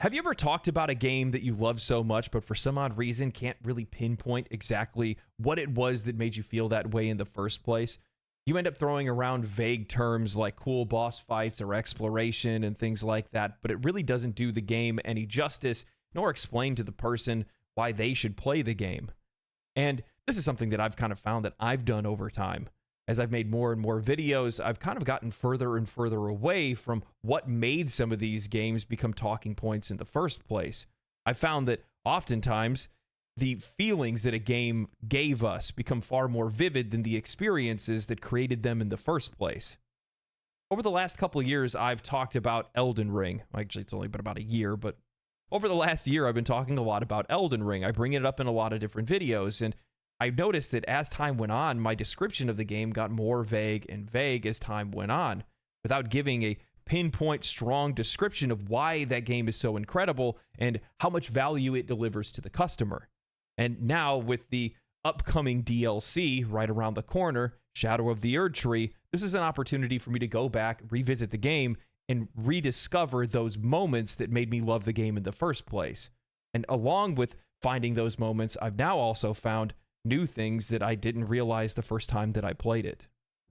Have you ever talked about a game that you love so much, but for some odd reason can't really pinpoint exactly what it was that made you feel that way in the first place? You end up throwing around vague terms like cool boss fights or exploration and things like that, but it really doesn't do the game any justice, nor explain to the person why they should play the game. And this is something that I've kind of found that I've done over time. As I've made more and more videos, I've kind of gotten further and further away from what made some of these games become talking points in the first place. I found that oftentimes the feelings that a game gave us become far more vivid than the experiences that created them in the first place. Over the last couple of years, I've talked about Elden Ring. Actually, it's only been about a year, but over the last year, I've been talking a lot about Elden Ring. I bring it up in a lot of different videos, and I noticed that as time went on, my description of the game got more vague and vague as time went on, without giving a pinpoint strong description of why that game is so incredible and how much value it delivers to the customer. And now with the upcoming DLC right around the corner, Shadow of the Erdtree, this is an opportunity for me to go back, revisit the game, and rediscover those moments that made me love the game in the first place. And along with finding those moments, I've now also found new things that I didn't realize the first time that I played it.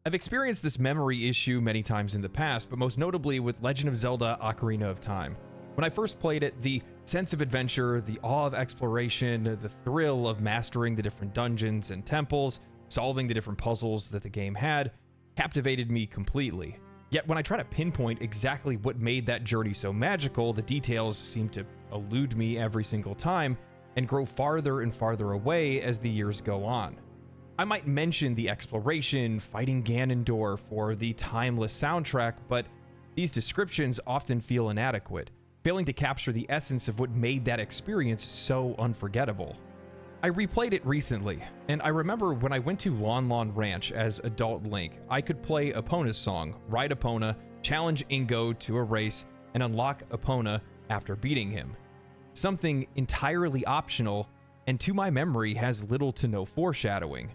I've experienced this memory issue many times in the past, but most notably with Legend of Zelda: Ocarina of Time. When I first played it, the sense of adventure, the awe of exploration, the thrill of mastering the different dungeons and temples, solving the different puzzles that the game had, captivated me completely. Yet when I try to pinpoint exactly what made that journey so magical, the details seem to elude me every single time and grow farther and farther away as the years go on. I might mention the exploration, fighting Ganondorf, or the timeless soundtrack, but these descriptions often feel inadequate, failing to capture the essence of what made that experience so unforgettable. I replayed it recently, and I remember when I went to Lon Lon Ranch as adult Link, I could play Epona's song, ride Epona, challenge Ingo to a race, and unlock Epona after beating him. Something entirely optional, and to my memory has little to no foreshadowing.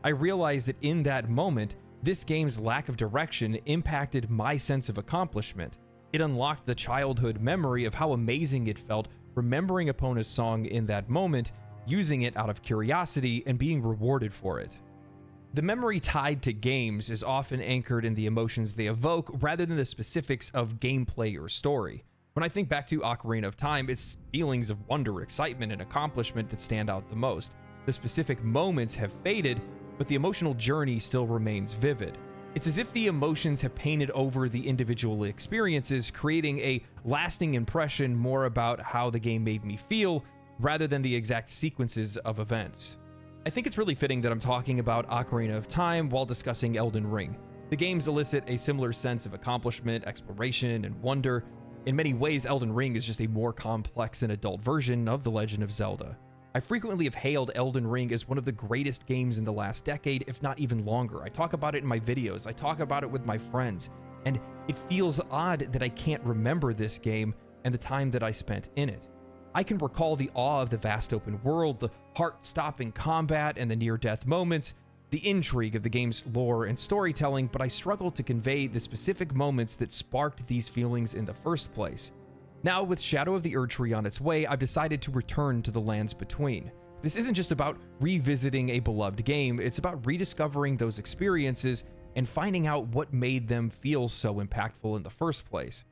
I realized that in that moment, this game's lack of direction impacted my sense of accomplishment. It unlocked the childhood memory of how amazing it felt remembering Epona's song in that moment, using it out of curiosity, and being rewarded for it. The memory tied to games is often anchored in the emotions they evoke rather than the specifics of gameplay or story. When I think back to Ocarina of Time, it's feelings of wonder, excitement, and accomplishment that stand out the most. The specific moments have faded, but the emotional journey still remains vivid. It's as if the emotions have painted over the individual experiences, creating a lasting impression more about how the game made me feel, rather than the exact sequences of events. I think it's really fitting that I'm talking about Ocarina of Time while discussing Elden Ring. The games elicit a similar sense of accomplishment, exploration, and wonder. In many ways, Elden Ring is just a more complex and adult version of The Legend of Zelda. I frequently have hailed Elden Ring as one of the greatest games in the last decade, if not even longer. I talk about it in my videos, I talk about it with my friends, and it feels odd that I can't remember this game and the time that I spent in it. I can recall the awe of the vast open world, the heart-stopping combat, and the near-death moments, the intrigue of the game's lore and storytelling, but I struggle to convey the specific moments that sparked these feelings in the first place. Now, with Shadow of the Erdtree on its way, I've decided to return to the lands between. This isn't just about revisiting a beloved game, it's about rediscovering those experiences and finding out what made them feel so impactful in the first place.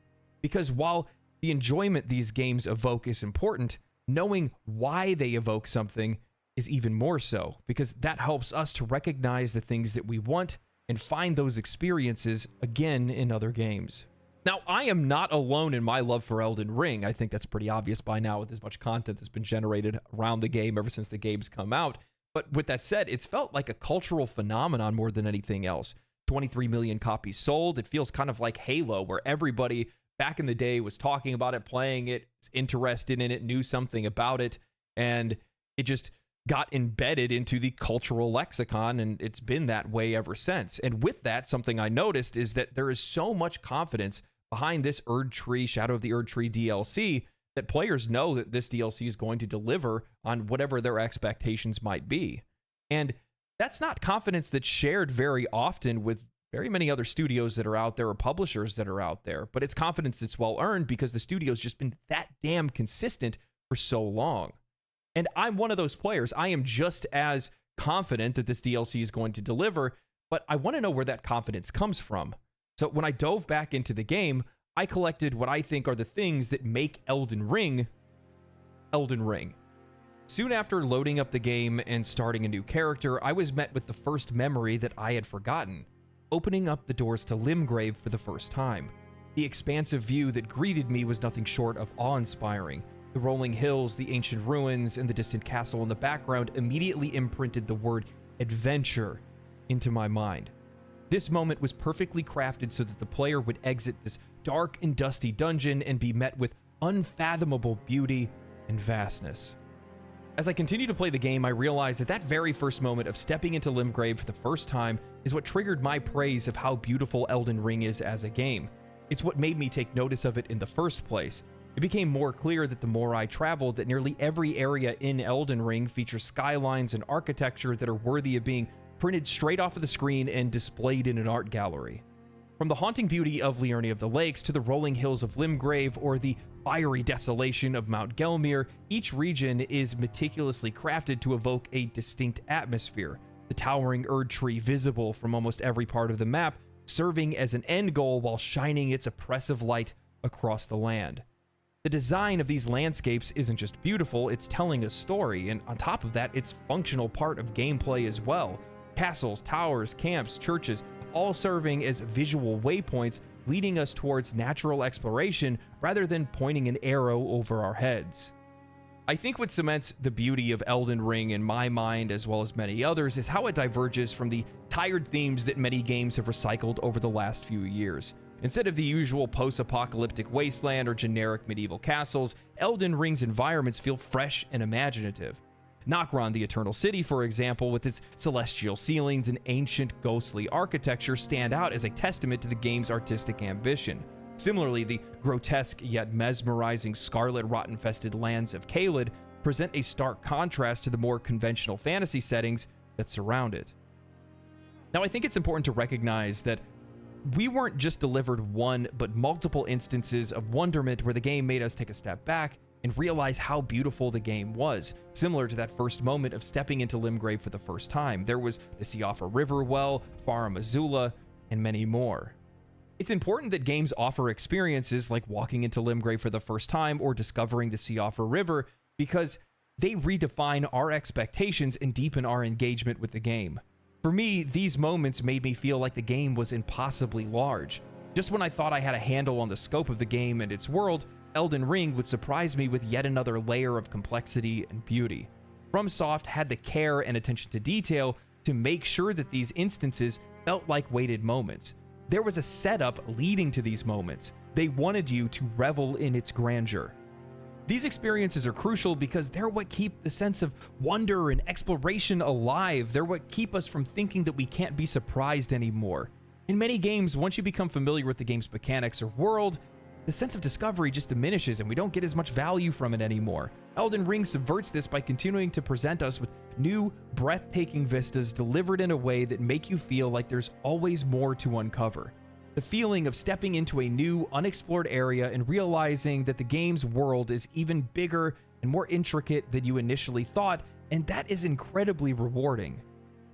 Because while the enjoyment these games evoke is important, knowing why they evoke something is even more so, because that helps us to recognize the things that we want and find those experiences again in other games. Now, I am not alone in my love for Elden Ring. I think that's pretty obvious by now with as much content that's been generated around the game ever since the game's come out. But with that said, it's felt like a cultural phenomenon more than anything else. 23 million copies sold. It feels kind of like Halo, where everybody back in the day was talking about it, playing it, interested in it, knew something about it, and it just got embedded into the cultural lexicon, and it's been that way ever since. And with that, something I noticed is that there is so much confidence behind this Erdtree, Shadow of the Erdtree DLC, that players know that this DLC is going to deliver on whatever their expectations might be. And that's not confidence that's shared very often with very many other studios that are out there or publishers that are out there, but it's confidence that's well earned because the studio's just been that damn consistent for so long. And I'm one of those players. I am just as confident that this DLC is going to deliver, but I want to know where that confidence comes from. So when I dove back into the game, I collected what I think are the things that make Elden Ring Elden Ring. Soon after loading up the game and starting a new character, I was met with the first memory that I had forgotten, opening up the doors to Limgrave for the first time. The expansive view that greeted me was nothing short of awe-inspiring. The rolling hills, the ancient ruins, and the distant castle in the background immediately imprinted the word adventure into my mind. This moment was perfectly crafted so that the player would exit this dark and dusty dungeon and be met with unfathomable beauty and vastness. As I continue to play the game, I realized that that very first moment of stepping into Limgrave for the first time is what triggered my praise of how beautiful Elden Ring is as a game. It's what made me take notice of it in the first place. It became more clear that the more I traveled, that nearly every area in Elden Ring features skylines and architecture that are worthy of being printed straight off of the screen and displayed in an art gallery. From the haunting beauty of Liurnia of the Lakes to the rolling hills of Limgrave or the fiery desolation of Mount Gelmir, each region is meticulously crafted to evoke a distinct atmosphere, the towering Erdtree visible from almost every part of the map, serving as an end goal while shining its oppressive light across the land. The design of these landscapes isn't just beautiful, it's telling a story, and on top of that, it's a functional part of gameplay as well. Castles, towers, camps, churches, all serving as visual waypoints leading us towards natural exploration rather than pointing an arrow over our heads. I think what cements the beauty of Elden Ring in my mind, as well as many others, is how it diverges from the tired themes that many games have recycled over the last few years. Instead of the usual post-apocalyptic wasteland or generic medieval castles, Elden Ring's environments feel fresh and imaginative. Nokron, the Eternal City, for example, with its celestial ceilings and ancient ghostly architecture, stand out as a testament to the game's artistic ambition. Similarly, the grotesque yet mesmerizing scarlet rot-infested lands of Caelid present a stark contrast to the more conventional fantasy settings that surround it. Now, I think it's important to recognize that we weren't just delivered one, but multiple instances of wonderment where the game made us take a step back and realize how beautiful the game was, similar to that first moment of stepping into Limgrave for the first time. There was the Siofra River Well, Farum Azula, and many more. It's important that games offer experiences like walking into Limgrave for the first time or discovering the Siofra River because they redefine our expectations and deepen our engagement with the game. For me, these moments made me feel like the game was impossibly large. Just when I thought I had a handle on the scope of the game and its world, Elden Ring would surprise me with yet another layer of complexity and beauty. FromSoft had the care and attention to detail to make sure that these instances felt like weighted moments. There was a setup leading to these moments. They wanted you to revel in its grandeur. These experiences are crucial because they're what keep the sense of wonder and exploration alive. They're what keep us from thinking that we can't be surprised anymore. In many games, once you become familiar with the game's mechanics or world, the sense of discovery just diminishes and we don't get as much value from it anymore. Elden Ring subverts this by continuing to present us with new, breathtaking vistas delivered in a way that make you feel like there's always more to uncover. The feeling of stepping into a new, unexplored area and realizing that the game's world is even bigger and more intricate than you initially thought, and that is incredibly rewarding.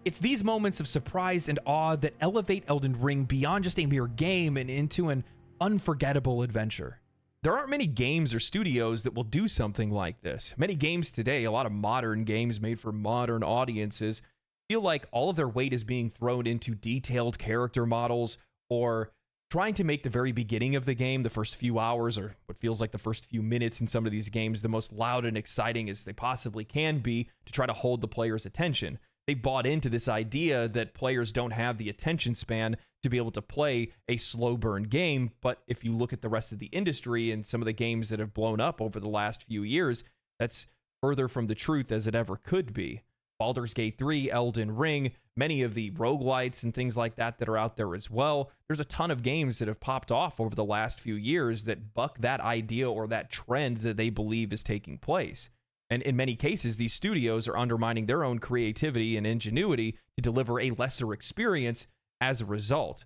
It's these moments of surprise and awe that elevate Elden Ring beyond just a mere game and into an unforgettable adventure. There aren't many games or studios that will do something like this. Many games today, a lot of modern games made for modern audiences, feel like all of their weight is being thrown into detailed character models or trying to make the very beginning of the game, the first few hours or what feels like the first few minutes in some of these games, the most loud and exciting as they possibly can be to try to hold the player's attention. They bought into this idea that players don't have the attention span to be able to play a slow burn game. But if you look at the rest of the industry and some of the games that have blown up over the last few years, that's further from the truth as it ever could be. Baldur's Gate 3, Elden Ring, many of the roguelites and things like that that are out there as well. There's a ton of games that have popped off over the last few years that buck that idea or that trend that they believe is taking place. And in many cases, these studios are undermining their own creativity and ingenuity to deliver a lesser experience as a result.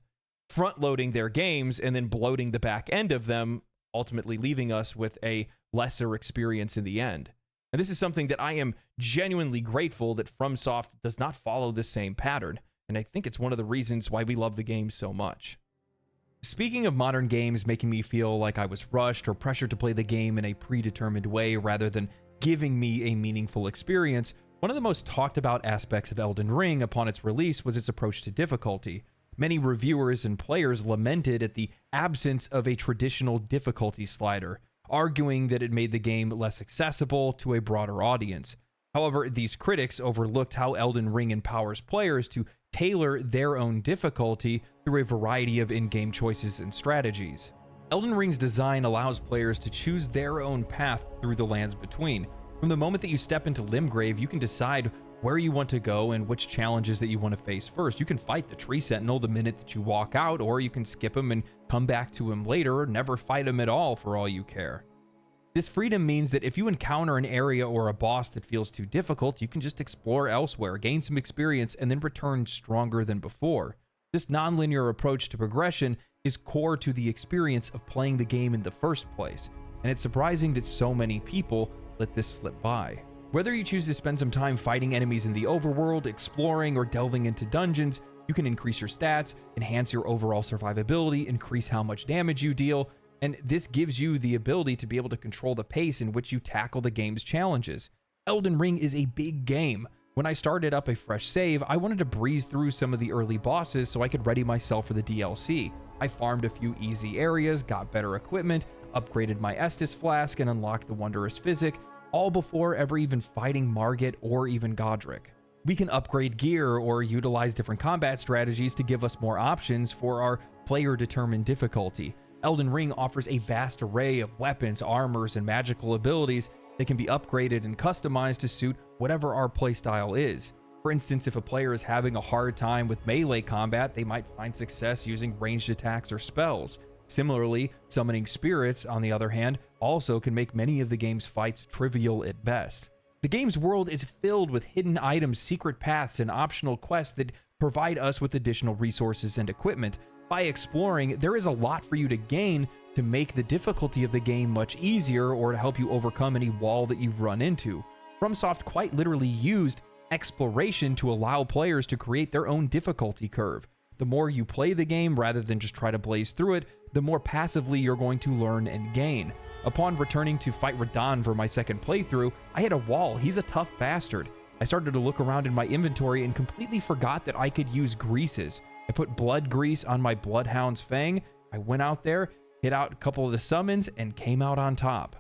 front loading their games and then bloating the back end of them, ultimately leaving us with a lesser experience in the end. And this is something that I am genuinely grateful that FromSoft does not follow this same pattern, and I think it's one of the reasons why we love the game so much. Speaking of modern games making me feel like I was rushed or pressured to play the game in a predetermined way rather than giving me a meaningful experience, one of the most talked about aspects of Elden Ring upon its release was its approach to difficulty. Many reviewers and players lamented at the absence of a traditional difficulty slider, arguing that it made the game less accessible to a broader audience. However, these critics overlooked how Elden Ring empowers players to tailor their own difficulty through a variety of in-game choices and strategies. Elden Ring's design allows players to choose their own path through the lands between. From the moment that you step into Limgrave, you can decide where you want to go and which challenges that you want to face first. You can fight the Tree Sentinel the minute that you walk out, or you can skip him and come back to him later, or never fight him at all for all you care. This freedom means that if you encounter an area or a boss that feels too difficult, you can just explore elsewhere, gain some experience, and then return stronger than before. This nonlinear approach to progression is core to the experience of playing the game in the first place, and it's surprising that so many people let this slip by. Whether you choose to spend some time fighting enemies in the overworld, exploring, or delving into dungeons, you can increase your stats, enhance your overall survivability, increase how much damage you deal, and this gives you the ability to be able to control the pace in which you tackle the game's challenges. Elden Ring is a big game. When I started up a fresh save, I wanted to breeze through some of the early bosses so I could ready myself for the DLC. I farmed a few easy areas, got better equipment, upgraded my Estus flask, and unlocked the Wondrous Physic, all before ever even fighting Margit or even Godric. We can upgrade gear or utilize different combat strategies to give us more options for our player-determined difficulty. Elden Ring offers a vast array of weapons, armors, and magical abilities that can be upgraded and customized to suit whatever our playstyle is. For instance, if a player is having a hard time with melee combat, they might find success using ranged attacks or spells. Similarly, summoning spirits, on the other hand, also can make many of the game's fights trivial at best. The game's world is filled with hidden items, secret paths, and optional quests that provide us with additional resources and equipment. By exploring, there is a lot for you to gain to make the difficulty of the game much easier or to help you overcome any wall that you've run into. FromSoft quite literally used exploration to allow players to create their own difficulty curve. The more you play the game rather than just try to blaze through it, the more passively you're going to learn and gain. Upon returning to fight Radahn for my second playthrough, I hit a wall. He's a tough bastard. I started to look around in my inventory and completely forgot that I could use greases. I put blood grease on my Bloodhound's Fang. I went out there, hit out a couple of the summons, and came out on top.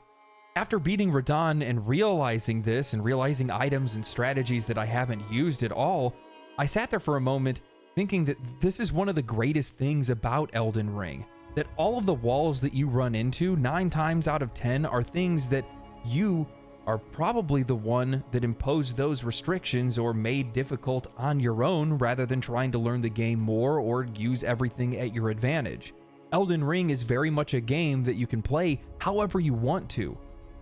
After beating Radahn and realizing this and realizing items and strategies that I haven't used at all, I sat there for a moment thinking that this is one of the greatest things about Elden Ring. That all of the walls that you run into, 9 times out of 10, are things that you are probably the one that imposed those restrictions or made difficult on your own rather than trying to learn the game more or use everything at your advantage. Elden Ring is very much a game that you can play however you want to.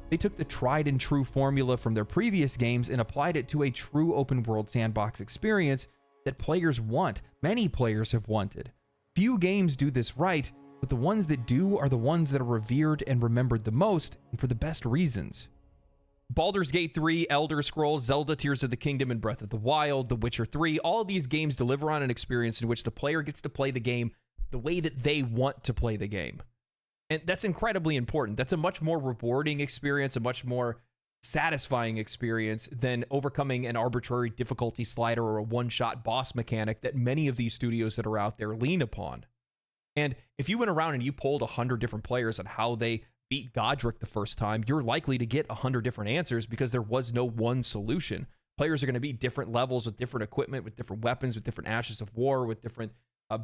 They took the tried and true formula from their previous games and applied it to a true open world sandbox experience that players want. Many players have wanted. Few games do this right, but the ones that do are the ones that are revered and remembered the most, and for the best reasons. Baldur's Gate 3, Elder Scrolls, Zelda Tears of the Kingdom, and Breath of the Wild, The Witcher 3, all of these games deliver on an experience in which the player gets to play the game the way that they want to play the game. And that's incredibly important. That's a much more rewarding experience, a much more satisfying experience than overcoming an arbitrary difficulty slider or a one-shot boss mechanic that many of these studios that are out there lean upon. And if you went around and you polled 100 different players on how they beat Godric the first time, you're likely to get 100 different answers because there was no one solution. Players are going to be different levels with different equipment, with different weapons, with different ashes of war, with different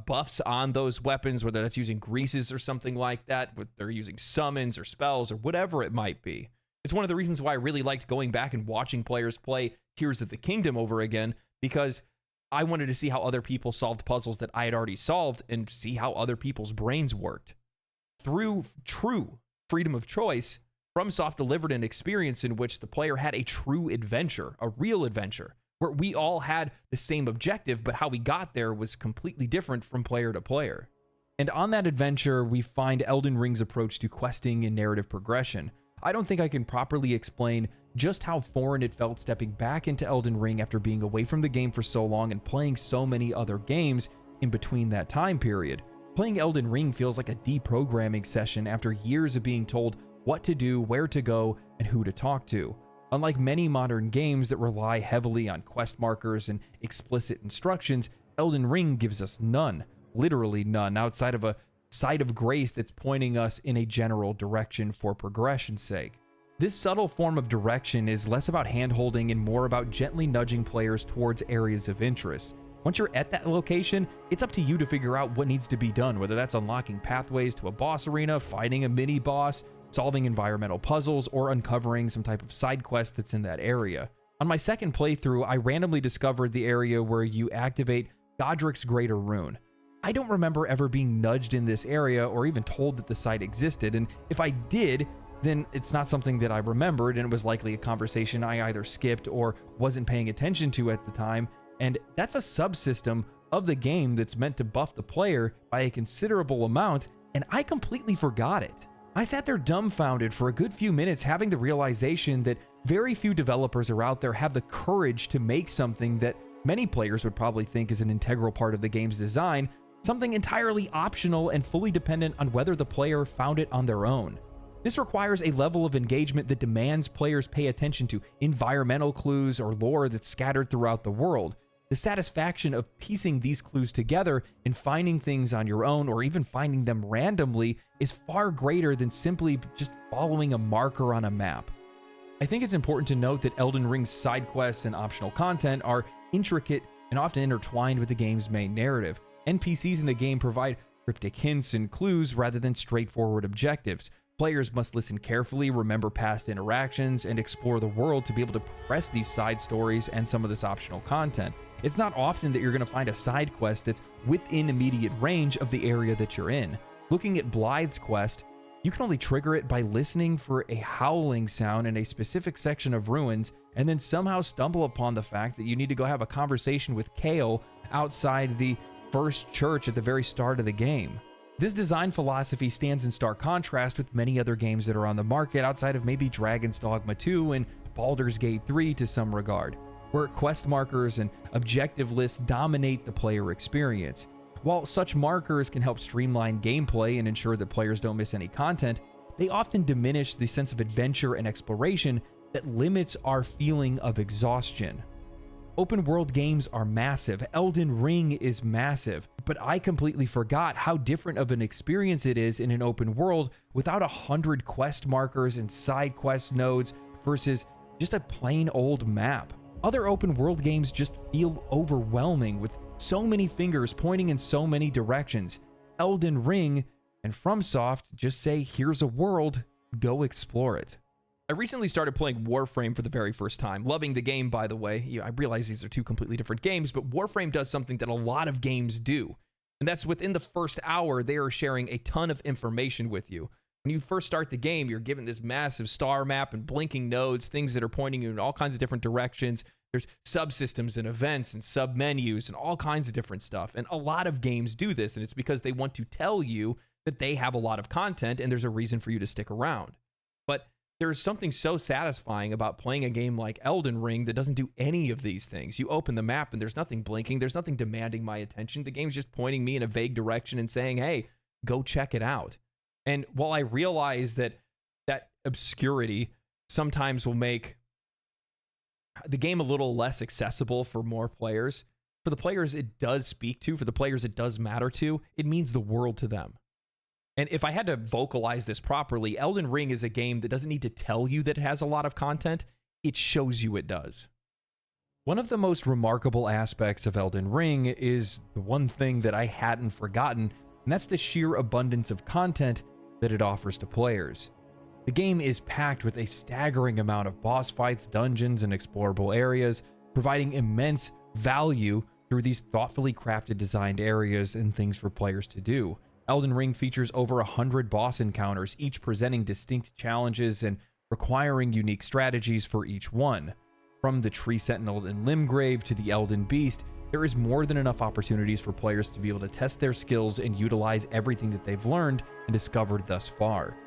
buffs on those weapons, whether that's using greases or something like that, whether they're using summons or spells or whatever it might be. It's one of the reasons why I really liked going back and watching players play Tears of the Kingdom over again, because I wanted to see how other people solved puzzles that I had already solved and see how other people's brains worked. Through true freedom of choice, FromSoft delivered an experience in which the player had a true adventure, a real adventure, where we all had the same objective, but how we got there was completely different from player to player. And on that adventure, we find Elden Ring's approach to questing and narrative progression. I don't think I can properly explain just how foreign it felt stepping back into Elden Ring after being away from the game for so long and playing so many other games in between that time period. Playing Elden Ring feels like a deprogramming session after years of being told what to do, where to go, and who to talk to. Unlike many modern games that rely heavily on quest markers and explicit instructions, Elden Ring gives us none, literally none, outside of a site of grace that's pointing us in a general direction for progression's sake. This subtle form of direction is less about hand-holding and more about gently nudging players towards areas of interest. Once you're at that location, it's up to you to figure out what needs to be done, whether that's unlocking pathways to a boss arena, fighting a mini-boss, solving environmental puzzles, or uncovering some type of side quest that's in that area. On my second playthrough, I randomly discovered the area where you activate Godric's Greater Rune. I don't remember ever being nudged in this area or even told that the site existed, and if I did, then it's not something that I remembered, and it was likely a conversation I either skipped or wasn't paying attention to at the time, and that's a subsystem of the game that's meant to buff the player by a considerable amount, and I completely forgot it. I sat there dumbfounded for a good few minutes, having the realization that very few developers are out there have the courage to make something that many players would probably think is an integral part of the game's design, something entirely optional and fully dependent on whether the player found it on their own. This requires a level of engagement that demands players pay attention to environmental clues or lore that's scattered throughout the world. The satisfaction of piecing these clues together and finding things on your own or even finding them randomly is far greater than simply just following a marker on a map. I think it's important to note that Elden Ring's side quests and optional content are intricate and often intertwined with the game's main narrative. NPCs in the game provide cryptic hints and clues rather than straightforward objectives. Players must listen carefully, remember past interactions, and explore the world to be able to progress these side stories and some of this optional content. It's not often that you're going to find a side quest that's within immediate range of the area that you're in. Looking at Blythe's quest, you can only trigger it by listening for a howling sound in a specific section of ruins, and then somehow stumble upon the fact that you need to go have a conversation with Kale outside the first church at the very start of the game. This design philosophy stands in stark contrast with many other games that are on the market outside of maybe Dragon's Dogma 2 and Baldur's Gate 3 to some regard, where quest markers and objective lists dominate the player experience. While such markers can help streamline gameplay and ensure that players don't miss any content, they often diminish the sense of adventure and exploration that limits our feeling of exhaustion. Open world games are massive. Elden Ring is massive, but I completely forgot how different of an experience it is in an open world without 100 quest markers and side quest nodes versus just a plain old map. Other open world games just feel overwhelming with so many fingers pointing in so many directions. Elden Ring and FromSoft just say, here's a world, go explore it. I recently started playing Warframe for the very first time. Loving the game, by the way. I realize these are two completely different games, but Warframe does something that a lot of games do. And that's within the first hour, they are sharing a ton of information with you. When you first start the game, you're given this massive star map and blinking nodes, things that are pointing you in all kinds of different directions. There's subsystems and events and submenus and all kinds of different stuff. And a lot of games do this, and it's because they want to tell you that they have a lot of content and there's a reason for you to stick around. But there's something so satisfying about playing a game like Elden Ring that doesn't do any of these things. You open the map and there's nothing blinking, there's nothing demanding my attention. The game's just pointing me in a vague direction and saying, hey, go check it out. And while I realize that that obscurity sometimes will make the game a little less accessible for more players, for the players it does speak to, for the players it does matter to, it means the world to them. And if I had to vocalize this properly, Elden Ring is a game that doesn't need to tell you that it has a lot of content, it shows you it does. One of the most remarkable aspects of Elden Ring is the one thing that I hadn't forgotten, and that's the sheer abundance of content that it offers to players. The game is packed with a staggering amount of boss fights, dungeons, and explorable areas, providing immense value through these thoughtfully crafted designed areas and things for players to do. Elden Ring features over 100 boss encounters, each presenting distinct challenges and requiring unique strategies for each one. From the Tree Sentinel in Limgrave to the Elden Beast, there is more than enough opportunities for players to be able to test their skills and utilize everything that they've learned and discovered thus far.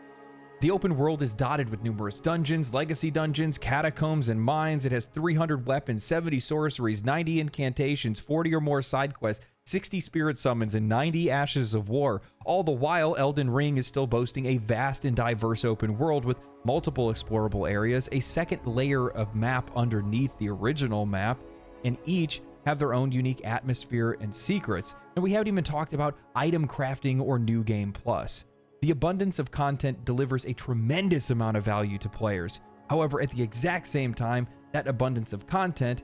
The open world is dotted with numerous dungeons, legacy dungeons, catacombs, and mines. It has 300 weapons, 70 sorceries, 90 incantations, 40 or more side quests, 60 spirit summons, and 90 ashes of war. All the while, Elden Ring is still boasting a vast and diverse open world with multiple explorable areas, a second layer of map underneath the original map, and each have their own unique atmosphere and secrets. And we haven't even talked about item crafting or New Game Plus. The abundance of content delivers a tremendous amount of value to players. However, at the exact same time, that abundance of content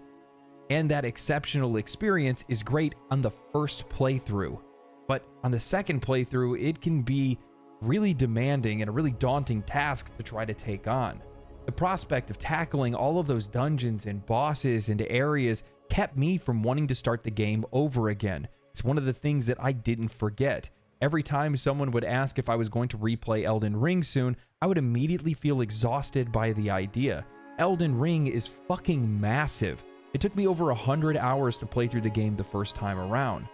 and that exceptional experience is great on the first playthrough. But on the second playthrough, it can be really demanding and a really daunting task to try to take on. The prospect of tackling all of those dungeons and bosses and areas kept me from wanting to start the game over again. It's one of the things that I didn't forget. Every time someone would ask if I was going to replay Elden Ring soon, I would immediately feel exhausted by the idea. Elden Ring is fucking massive. It took me over 100 hours to play through the game the first time around.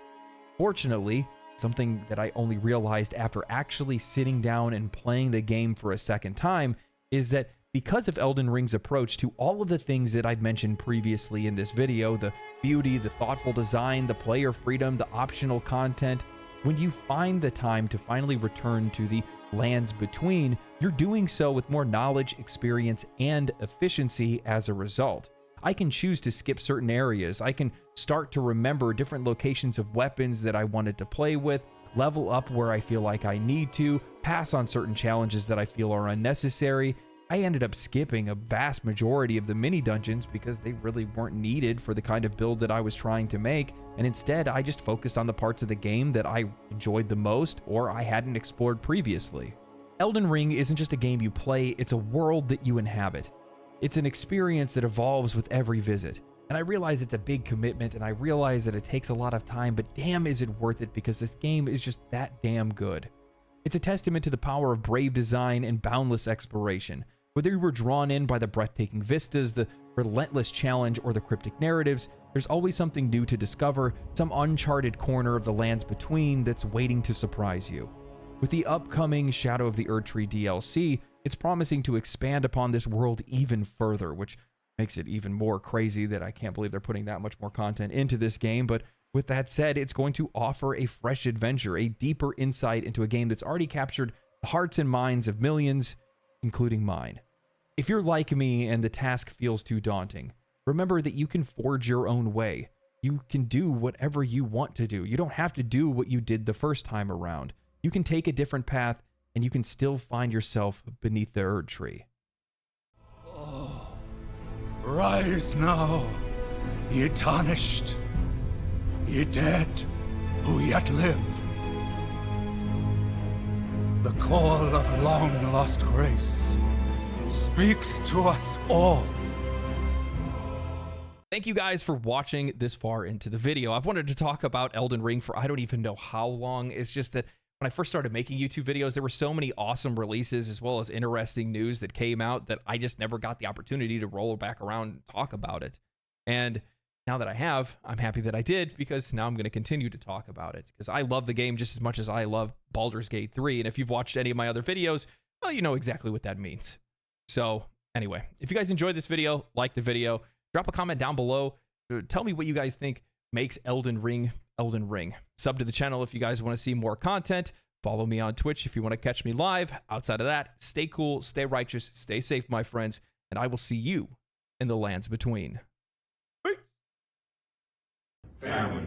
Fortunately, something that I only realized after actually sitting down and playing the game for a second time is that because of Elden Ring's approach to all of the things that I've mentioned previously in this video, the beauty, the thoughtful design, the player freedom, the optional content, when you find the time to finally return to the lands between, you're doing so with more knowledge, experience, and efficiency as a result. I can choose to skip certain areas. I can start to remember different locations of weapons that I wanted to play with, level up where I feel like I need to, pass on certain challenges that I feel are unnecessary. I ended up skipping a vast majority of the mini dungeons because they really weren't needed for the kind of build that I was trying to make, and instead I just focused on the parts of the game that I enjoyed the most or I hadn't explored previously. Elden Ring isn't just a game you play, it's a world that you inhabit. It's an experience that evolves with every visit, and I realize it's a big commitment and I realize that it takes a lot of time, but damn is it worth it because this game is just that damn good. It's a testament to the power of brave design and boundless exploration. Whether you were drawn in by the breathtaking vistas, the relentless challenge, or the cryptic narratives, there's always something new to discover, some uncharted corner of the lands between that's waiting to surprise you. With the upcoming Shadow of the Erdtree DLC, it's promising to expand upon this world even further, which makes it even more crazy that I can't believe they're putting that much more content into this game. But with that said, it's going to offer a fresh adventure, a deeper insight into a game that's already captured the hearts and minds of millions, including mine. If you're like me and the task feels too daunting, remember that you can forge your own way. You can do whatever you want to do. You don't have to do what you did the first time around. You can take a different path and you can still find yourself beneath the Erdtree. Oh, rise now, ye tarnished, ye dead who yet live. The call of long-lost grace speaks to us all. Thank you guys for watching this far into the video. I've wanted to talk about Elden Ring for I don't even know how long. It's just that when I first started making YouTube videos, there were so many awesome releases as well as interesting news that came out that I just never got the opportunity to roll back around and talk about it. And now that I have, I'm happy that I did because now I'm going to continue to talk about it because I love the game just as much as I love Baldur's Gate 3. And if you've watched any of my other videos, well, you know exactly what that means. So anyway, if you guys enjoyed this video, like the video, drop a comment down below. Tell me what you guys think makes Elden Ring Elden Ring. Sub to the channel if you guys want to see more content. Follow me on Twitch if you want to catch me live. Outside of that, stay cool, stay righteous, stay safe, my friends, and I will see you in the lands between. Peace. Family.